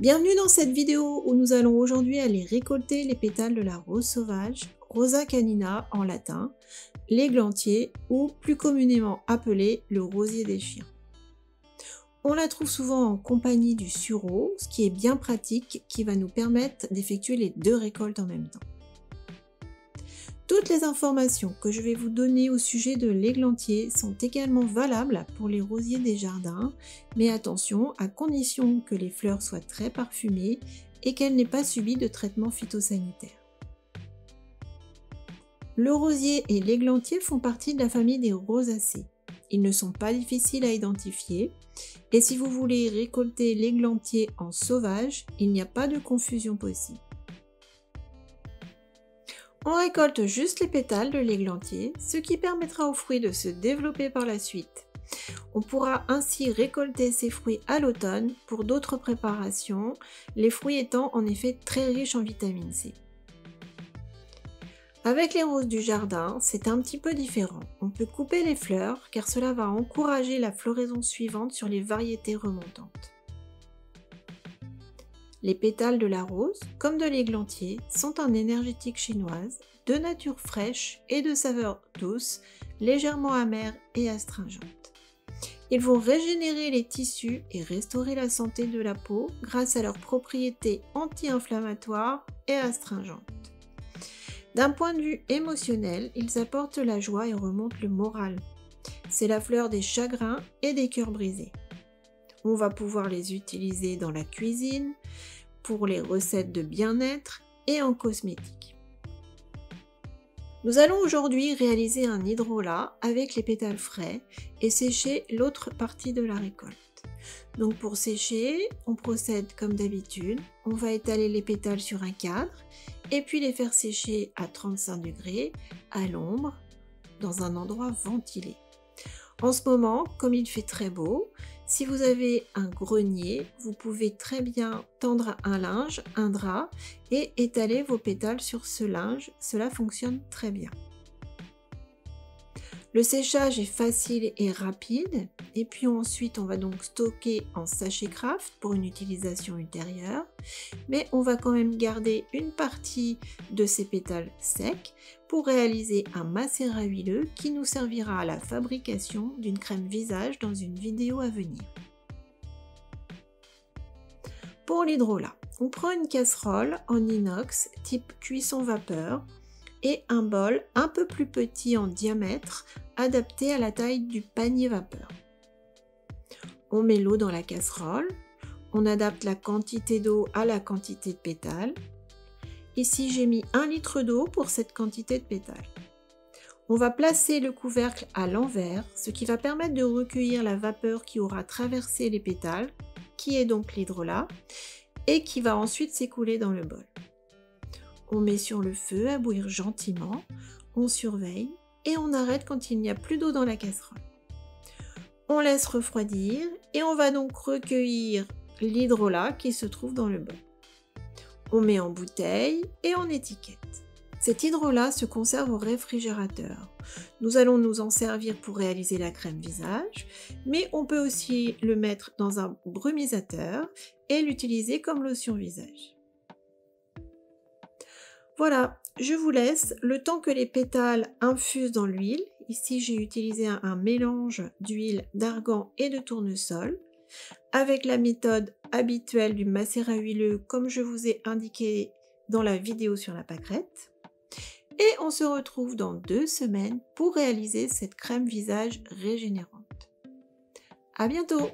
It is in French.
Bienvenue dans cette vidéo où nous allons aujourd'hui aller récolter les pétales de la rose sauvage, Rosa canina en latin, l'églantier ou plus communément appelé le rosier des chiens. On la trouve souvent en compagnie du sureau, ce qui est bien pratique, qui va nous permettre d'effectuer les deux récoltes en même temps. Toutes les informations que je vais vous donner au sujet de l'églantier sont également valables pour les rosiers des jardins, mais attention, à condition que les fleurs soient très parfumées et qu'elles n'aient pas subi de traitement phytosanitaire. Le rosier et l'églantier font partie de la famille des rosacées. Ils ne sont pas difficiles à identifier et si vous voulez récolter l'églantier en sauvage, il n'y a pas de confusion possible. On récolte juste les pétales de l'églantier, ce qui permettra aux fruits de se développer par la suite. On pourra ainsi récolter ces fruits à l'automne pour d'autres préparations, les fruits étant en effet très riches en vitamine C. Avec les roses du jardin, c'est un petit peu différent. On peut couper les fleurs car cela va encourager la floraison suivante sur les variétés remontantes. Les pétales de la rose, comme de l'églantier, sont en énergétique chinoise, de nature fraîche et de saveur douce, légèrement amère et astringente. Ils vont régénérer les tissus et restaurer la santé de la peau grâce à leurs propriétés anti-inflammatoires et astringentes. D'un point de vue émotionnel, ils apportent la joie et remontent le moral. C'est la fleur des chagrins et des cœurs brisés. On va pouvoir les utiliser dans la cuisine, pour les recettes de bien-être et en cosmétique. Nous allons aujourd'hui réaliser un hydrolat avec les pétales frais et sécher l'autre partie de la récolte. Donc pour sécher, on procède comme d'habitude. On va étaler les pétales sur un cadre et puis les faire sécher à 35 degrés à l'ombre dans un endroit ventilé. En ce moment, comme il fait très beau, si vous avez un grenier, vous pouvez très bien tendre un linge, un drap et étaler vos pétales sur ce linge. Cela fonctionne très bien. Le séchage est facile et rapide et puis ensuite on va donc stocker en sachet craft pour une utilisation ultérieure, mais on va quand même garder une partie de ces pétales secs pour réaliser un macérat huileux qui nous servira à la fabrication d'une crème visage dans une vidéo à venir. Pour l'hydrolat, on prend une casserole en inox type cuisson vapeur et un bol un peu plus petit en diamètre adapté à la taille du panier vapeur. On met l'eau dans la casserole, on adapte la quantité d'eau à la quantité de pétales. Ici j'ai mis 1 litre d'eau pour cette quantité de pétales. On va placer le couvercle à l'envers, ce qui va permettre de recueillir la vapeur qui aura traversé les pétales, qui est donc l'hydrolat, et qui va ensuite s'écouler dans le bol. On met sur le feu à bouillir gentiment, on surveille et on arrête quand il n'y a plus d'eau dans la casserole. On laisse refroidir et on va donc recueillir l'hydrolat qui se trouve dans le bol. On met en bouteille et en étiquette. Cet hydrolat se conserve au réfrigérateur. Nous allons nous en servir pour réaliser la crème visage, mais on peut aussi le mettre dans un brumisateur et l'utiliser comme lotion visage. Voilà, je vous laisse le temps que les pétales infusent dans l'huile. Ici, j'ai utilisé un mélange d'huile d'argan et de tournesol avec la méthode habituelle du macérat huileux comme je vous ai indiqué dans la vidéo sur la pâquerette. Et on se retrouve dans 2 semaines pour réaliser cette crème visage régénérante. À bientôt!